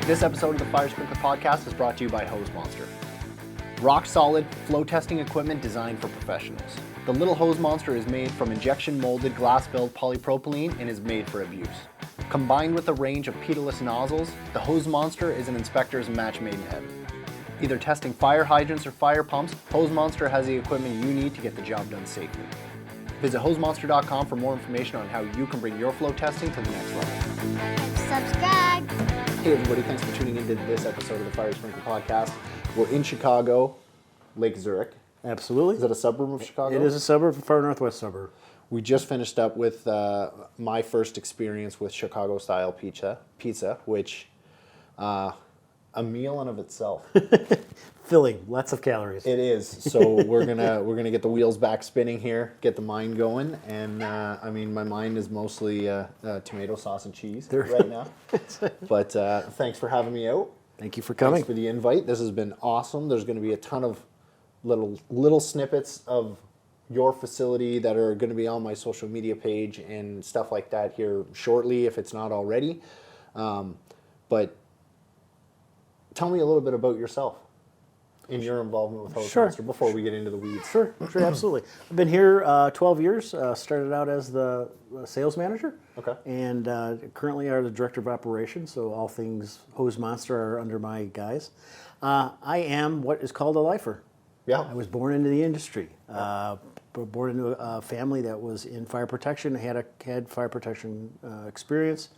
This episode of the Fire Sprinkler Podcast is brought to you by Hose Monster. Rock solid, flow testing equipment designed for professionals. The Little Hose Monster is made from injection molded glass-filled polypropylene and is made for abuse. Combined with a range of pedalless nozzles, the Hose Monster is an inspector's match made in heaven. Either testing fire hydrants or fire pumps, Hose Monster has the equipment you need to get the job done safely. Visit hosemonster.com for more information on how you can bring your flow testing to the next level. Subscribe. Hey everybody, thanks for tuning into this episode of the Fire Sprinkler Podcast. We're in Chicago, Lake Zurich. Absolutely. Is that a suburb of Chicago? It is a suburb, a far northwest suburb. We just finished up with my first experience with Chicago-style pizza, which a meal in of itself. Filling, lots of calories. It is. So we're gonna get the wheels back spinning here, get the mind going, and I mean my mind is mostly tomato sauce and cheese right now. But thanks for having me out. Thank you for coming. Thanks for the invite. This has been awesome. There's going to be a ton of little snippets of your facility that are going to be on my social media page and stuff like that here shortly, if it's not already. But tell me a little bit about yourself and your involvement with Hose Monster before we get into the weeds. Sure, absolutely. I've been here 12 years. Started out as the sales manager. Okay. And currently are the director of operations, so all things Hose Monster are under my guise. I am what is called a lifer. Yeah. I was born into the industry. Born into a family that was in fire protection, had fire protection experience.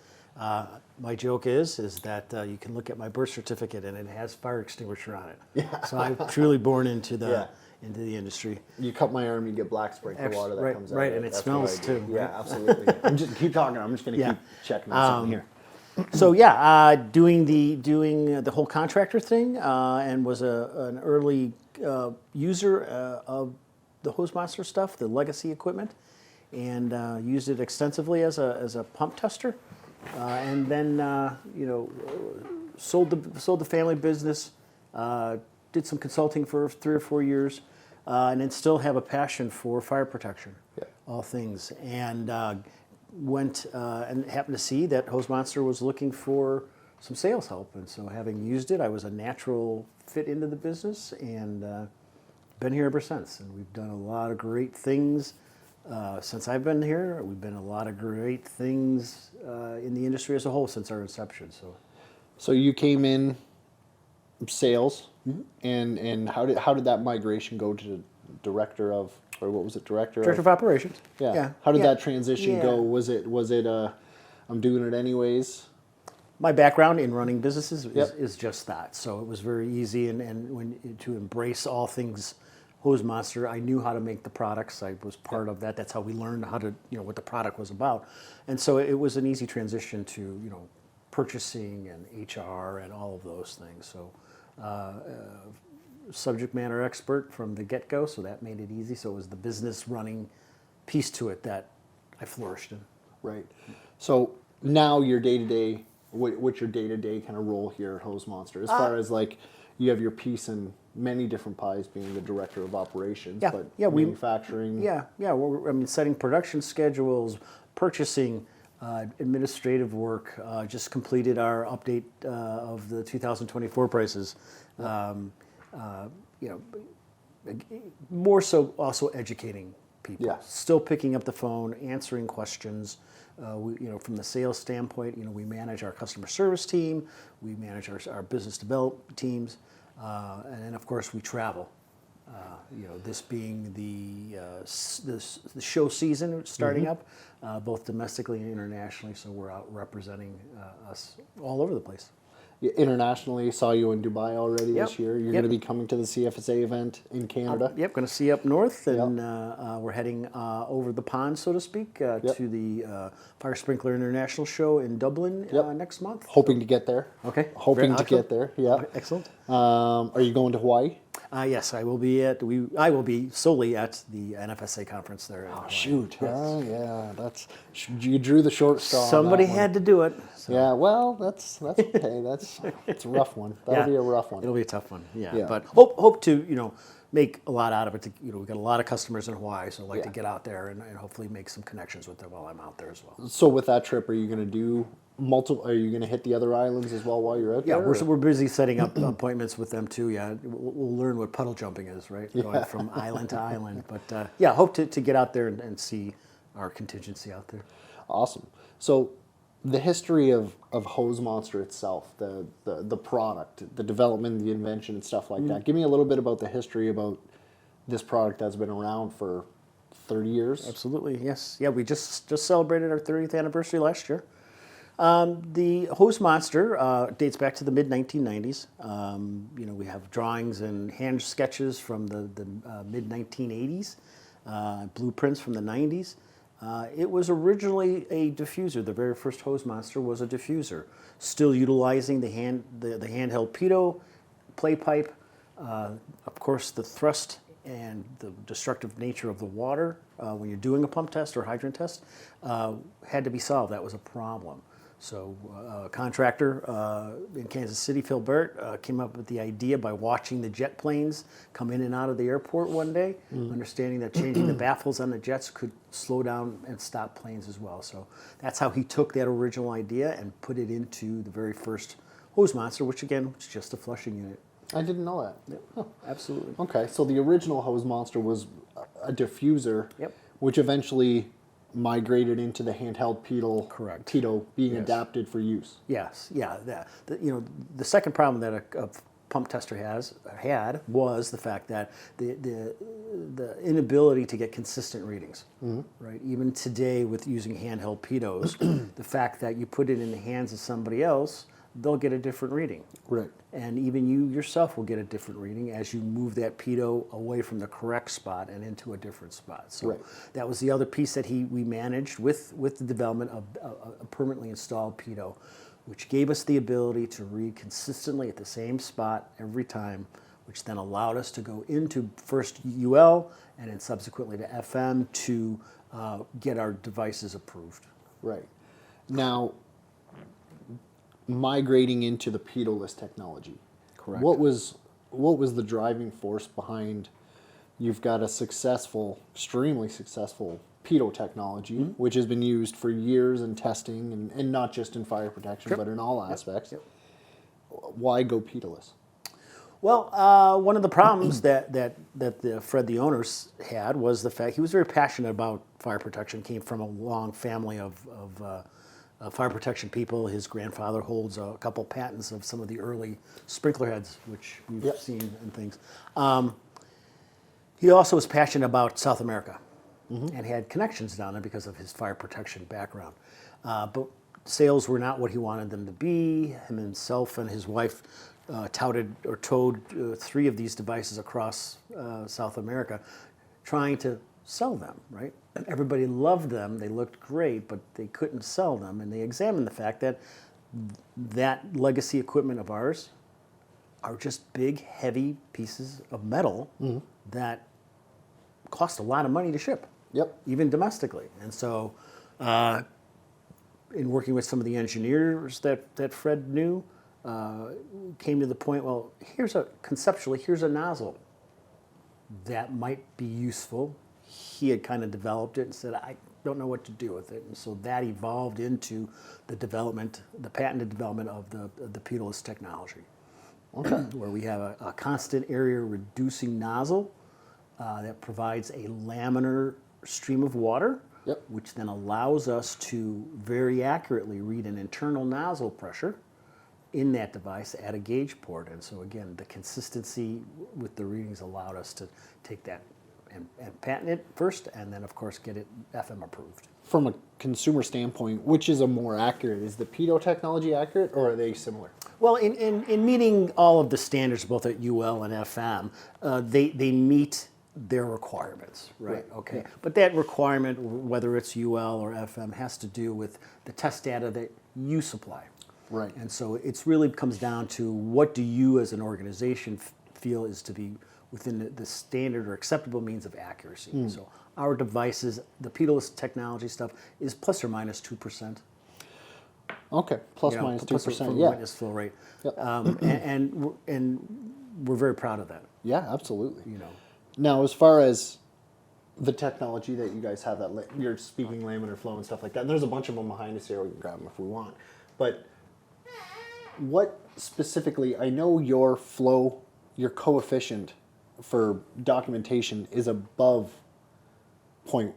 My joke is that you can look at my birth certificate and it has fire extinguisher on it. Yeah. So I'm truly born into the industry. You cut my arm, you get black sprinkler water that comes out. Right, and it That's smells what I do. too. Yeah, right? absolutely. Keep talking. I'm just going to keep checking on something here. So doing the whole contractor thing, and was an early user of the Hose Monster stuff, the legacy equipment, and used it extensively as a pump tester, and then sold the family business, did some consulting for 3 or 4 years, and then still have a passion for fire protection, all things, and went and happened to see that Hose Monster was looking for some sales help, and so having used it, I was a natural fit into the business, and been here ever since. And we've done a lot of great things since I've been here. We've done a lot of great things in the industry as a whole since our inception. So you came in sales, and how did that migration go to director of, or what was it, director of operations. Yeah. How did that transition go? Was it I'm doing it anyways? My background in running businesses is just that. So it was very easy and to embrace all things Hose Monster. I knew how to make the products. I was part of that. That's how we learned how to, what the product was about. And so it was an easy transition to, purchasing and HR and all of those things. So subject matter expert from the get-go, so that made it easy. So it was the business running piece to it that I flourished in. Right. So now your day-to-day, what's your day-to-day kind of role here at Hose Monster? As far as like, you have your piece in many different pies being the director of operations, but manufacturing. Well, setting production schedules, purchasing, administrative work, just completed our update of the 2024 prices. More so also educating people. Yeah. Still picking up the phone, answering questions. From the sales standpoint, we manage our customer service team, we manage our business development teams, and then of course we travel. This being the show season starting up, both domestically and internationally, so we're out representing us all over the place. Internationally, saw you in Dubai already this year. You're going to be coming to the CFSA event in Canada. Going to see up north, and we're heading over the pond, so to speak, to the Fire Sprinkler International Show in Dublin next month. Hoping to get there. Okay. Hoping to get there. Yeah. Excellent. Are you going to Hawaii? Yes, I will be I will be solely at the NFSA conference there. Oh shoot! Yes. You drew the short straw. Somebody had to do it. So. Yeah, well, that's okay. It's a rough one. That'll be a rough one. It'll be a tough one. Yeah. But hope to make a lot out of it. We've got a lot of customers in Hawaii, so I'd like to get out there and hopefully make some connections with them while I'm out there as well. So with that trip, are you going to do multiple. Are you going to hit the other islands as well while you're out Yeah, there? we're busy setting up appointments with them too. Yeah, we'll learn what puddle jumping is, right? Going from island to island. But yeah, hope to get out there and see our contingency out there. Awesome. So, the history of Hose Monster itself, the product, the development, the invention, and stuff like that. Give me a little bit about the history about this product that's been around for 30 years. Absolutely, yes. Yeah, we just celebrated our 30th anniversary last year. The Hose Monster dates back to the mid-1990s. We have drawings and hand sketches from the mid-1980s, blueprints from the 90s. It was originally a diffuser. The very first Hose Monster was a diffuser, still utilizing the handheld pitot, play pipe, of course the thrust and the destructive nature of the water when you're doing a pump test or hydrant test had to be solved. That was a problem. So a contractor in Kansas City, Phil Burt, came up with the idea by watching the jet planes come in and out of the airport one day, understanding that changing the baffles on the jets could slow down and stop planes as well. So that's how he took that original idea and put it into the very first Hose Monster, which again was just a flushing unit. I didn't know that. Yep. Huh. Absolutely. Okay, so the original Hose Monster was a diffuser, Yep. which eventually migrated into the handheld pitot. Correct. Pitot being Yes. adapted for use. Yes, yeah. The second problem that a pump tester had was the fact that the inability to get consistent readings. Right. Even today, with using handheld pitos, the fact that you put it in the hands of somebody else, they'll get a different reading. Right. And even you yourself will get a different reading as you move that pitot away from the correct spot and into a different spot. So Right. that was the other piece that we managed with the development of a permanently installed pitot, which gave us the ability to read consistently at the same spot every time, which then allowed us to go into first UL and then subsequently to FM to get our devices approved. Right. Now, migrating into the pitot-less technology. Correct. What was the driving force behind? You've got a extremely successful pitot technology, which has been used for years in testing and not just in fire protection, but in all aspects. Yep. Why go pitot-less? Well, one of the problems that Fred, the owners, had was the fact he was very passionate about fire protection. Came from a long family of fire protection people. His grandfather holds a couple patents of some of the early sprinkler heads, which we've seen and things. He also was passionate about South America and had connections down there because of his fire protection background. But sales were not what he wanted them to be. Himself and his wife touted or towed 3 of these devices across South America, trying to sell them, right? And everybody loved them. They looked great, but they couldn't sell them. And they examined the fact that that legacy equipment of ours are just big, heavy pieces of metal that cost a lot of money to ship. Yep. Even domestically. And so in working with some of the engineers that Fred knew, came to the point, well, conceptually, here's a nozzle that might be useful. He had kind of developed it and said, I don't know what to do with it. And so that evolved into the patented development of the pitot-less technology. Okay. Where we have a constant area reducing nozzle that provides a laminar stream of water, which then allows us to very accurately read an internal nozzle pressure in that device at a gauge port. And so again, the consistency with the readings allowed us to take that and patent it first, and then of course get it FM approved. From a consumer standpoint, which is a more accurate? Is the pitot technology accurate, or are they similar? Well, in meeting all of the standards, both at UL and FM, they meet their requirements, right? Okay. Yeah. But that requirement, whether it's UL or FM, has to do with the test data that you supply. Right. And so it's really comes down to what do you as an organization feel is to be within the standard or acceptable means of accuracy. So our devices, the pitot-less technology stuff, is plus or minus 2%. Okay, plus minus 2%. Yeah, witness flow rate. Yep. And we're very proud of that. Yeah, absolutely. You know. Now, as far as the technology that you guys have, that you're speaking laminar flow and stuff like that, and there's a bunch of them behind us here. We can grab them if we want. But what specifically? I know your flow, your coefficient for documentation is above 1.0.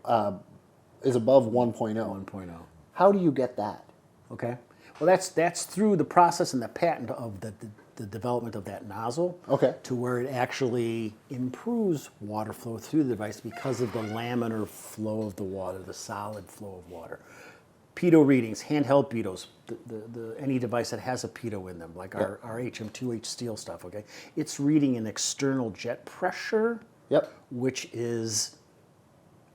1.0. How do you get that? Okay. Well, that's through the process and the patent of the development of that nozzle. Okay. To where it actually improves water flow through the device because of the laminar flow of the water, the solid flow of water. Pitot readings, handheld pitos, any device that has a pitot in them, like our HM2H steel stuff. Okay, it's reading an external jet pressure. Yep. Which is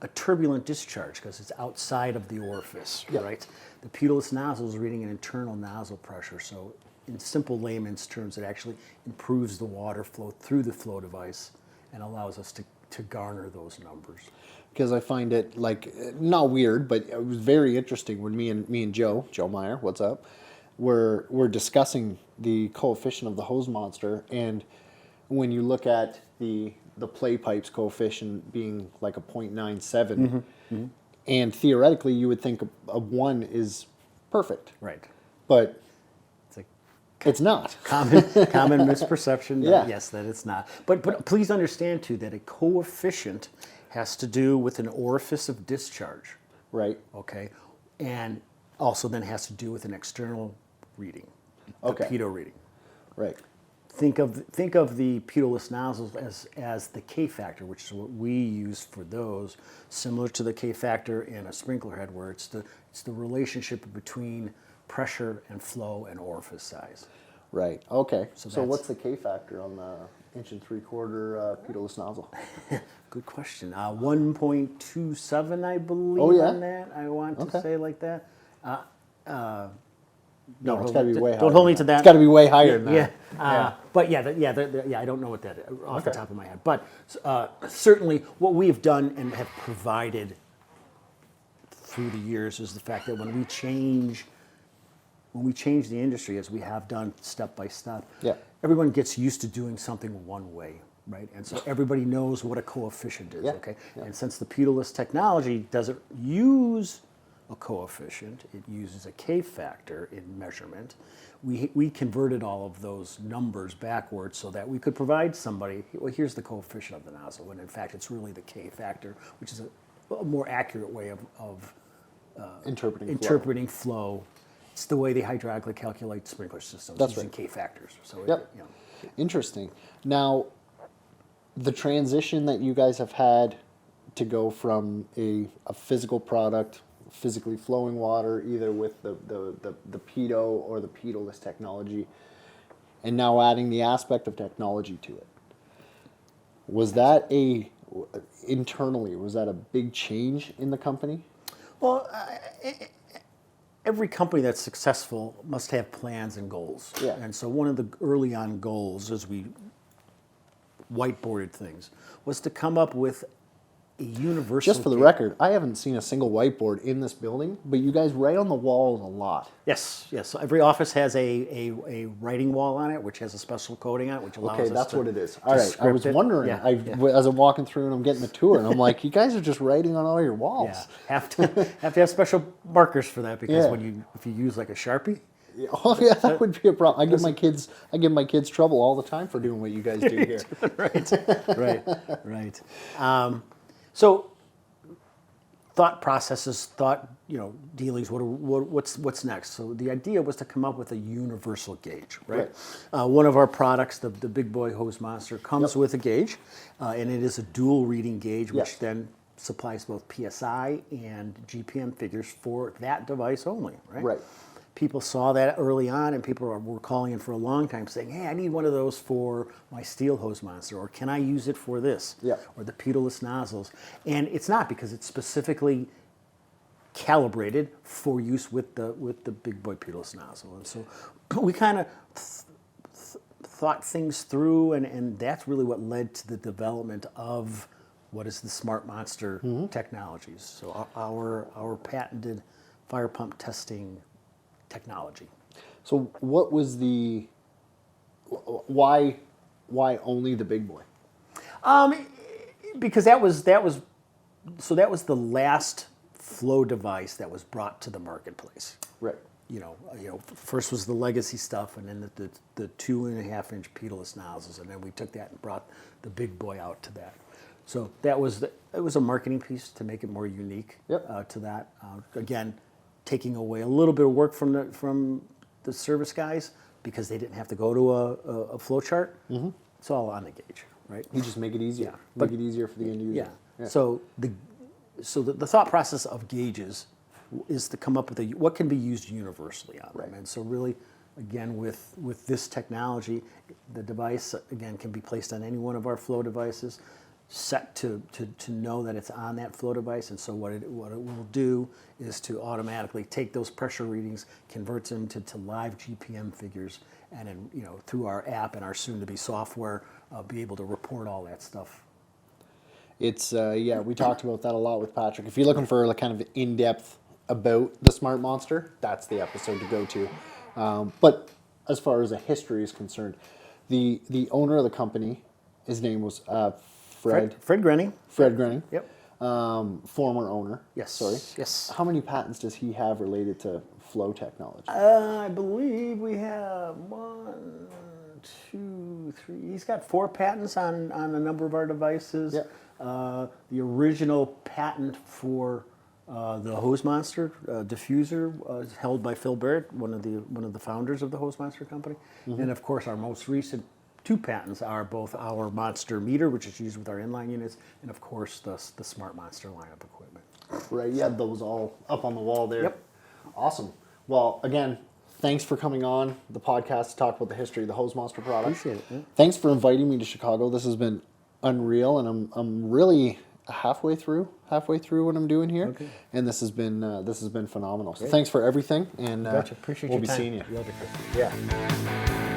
a turbulent discharge because it's outside of the orifice, Yep. right? The pitot nozzle is reading an internal nozzle pressure. So in simple layman's terms, it actually improves the water flow through the flow device and allows us to garner those numbers. Because I find it like not weird, but it was very interesting when me and Joe Meyer, what's up, we're discussing the coefficient of the hose monster, and when you look at the play pipes coefficient being like a 0.97, and theoretically you would think a 1 is perfect, Right. but It's a it's not. common misperception. Yeah. Yes, that it's not. But please understand too that a coefficient has to do with an orifice of discharge. Right. Okay, and also then has to do with an external reading, the Okay. pitot reading. Right. Think of the pitot nozzles as the K factor, which is what we use for those, similar to the K factor in a sprinkler head, where it's the relationship between pressure and flow and orifice size. Right. Okay. So that's- what's the K factor on the 1 3/4 pitot nozzle? Good question. 1.27, I believe. Oh, yeah? On that, I want to say like that. No, it's got to be way higher. Don't hold me to that. It's got to be way higher than Yeah, that. but I don't know what that is off the top of my head. But certainly, what we have done and have provided through the years is the fact that when we change the industry, as we have done step by step, Yeah. everyone gets used to doing something one way, right? And so everybody knows what a coefficient is, Yeah, okay? yeah. And since the pitot technology doesn't use a coefficient, it uses a K factor in measurement. We converted all of those numbers backwards so that we could provide somebody, well, here's the coefficient of the nozzle, when in fact it's really the K factor, which is a more accurate way of Interpreting flow. flow. It's the way they hydraulically calculate sprinkler systems That's using right. K factors. So Yep. Interesting. Now, the transition that you guys have had to go from a physical product, physically flowing water, either with the pitot or the pitot technology, and now adding the aspect of technology to it. Was that internally, was that a big change in the company? Well, every company that's successful must have plans and goals. Yeah. And so one of the early on goals, as we whiteboarded things, was to come up with a universal. Just for the record, I haven't seen a single whiteboard in this building, but you guys write on the walls a lot. Yes. So every office has a writing wall on it, which has a special coating on it, which allows Okay, us that's to, what it is. to All right, I script was it. wondering. Yeah. As I'm walking through and I'm getting the tour, and I'm like, you guys are just writing on all your walls. Yeah, have to have special markers for that because Yeah. if you use like a Sharpie, Oh yeah, that would be a problem. I give my kids trouble all the time for doing what you guys do here. right. So thought processes, dealings. What's next? So the idea was to come up with a universal gauge, right? One of our products, the Big Boy Hose Monster, comes with a gauge, and it is a dual reading gauge, which Yes. then supplies both PSI and GPM figures for that device only, right? Right. People saw that early on, and people were calling in for a long time saying, hey, I need one of those for my steel hose monster, or can I use it for this? Yeah. Or the pitot nozzles. And it's not, because it's specifically calibrated for use with the Big Boy pitot nozzle. And so we kind of thought things through, and that's really what led to the development of what is the Smart Monster technologies. So our patented fire pump testing technology. So what was why only the Big Boy? Because that was the last flow device that was brought to the marketplace. Right. first was the legacy stuff, and then the 2.5-inch pedalless nozzles, and then we took that and brought the big boy out to that. So it was a marketing piece to make it more unique. Yep. To that. Again, taking away a little bit of work from the service guys because they didn't have to go to a flow chart. Mm-hmm. It's all on the gauge, right? You just make it easier. Yeah. Make it easier for the end user. Yeah. So the thought process of gauges is to come up with what can be used universally on them. And so really, again, with this technology, the device, again, can be placed on any one of our flow devices, set to know that it's on that flow device. And so what it will do is to automatically take those pressure readings, convert them to live GPM figures, and then, through our app and our soon-to-be software, be able to report all that stuff. It's, we talked about that a lot with Patrick. If you're looking for like kind of in-depth about the Smart Monster, that's the episode to go to. But as far as the history is concerned, the owner of the company, his name was Fred Grenning. Fred Grenning. Yep. Former owner. Yes. Sorry. Yes. How many patents does he have related to flow technology? I believe we have 1, 2, 3. He's got 4 patents on a number of our devices. Yep. The original patent for the Hose Monster diffuser is held by Phil Barrett, one of the founders of the Hose Monster company. Mm-hmm. And of course, our most recent 2 patents are both our Monster meter, which is used with our inline units, and of course the Smart Monster line of equipment. Right, you had those all up on the wall there. Yep. Awesome. Well, again, thanks for coming on the podcast to talk about the history of the Hose Monster product. Appreciate it. Yeah. Thanks for inviting me to Chicago. This has been unreal, and I'm really halfway through what I'm doing here. Okay. And this has been phenomenal. So thanks for everything, and Gotcha. Appreciate we'll your be time. seeing you. Yeah.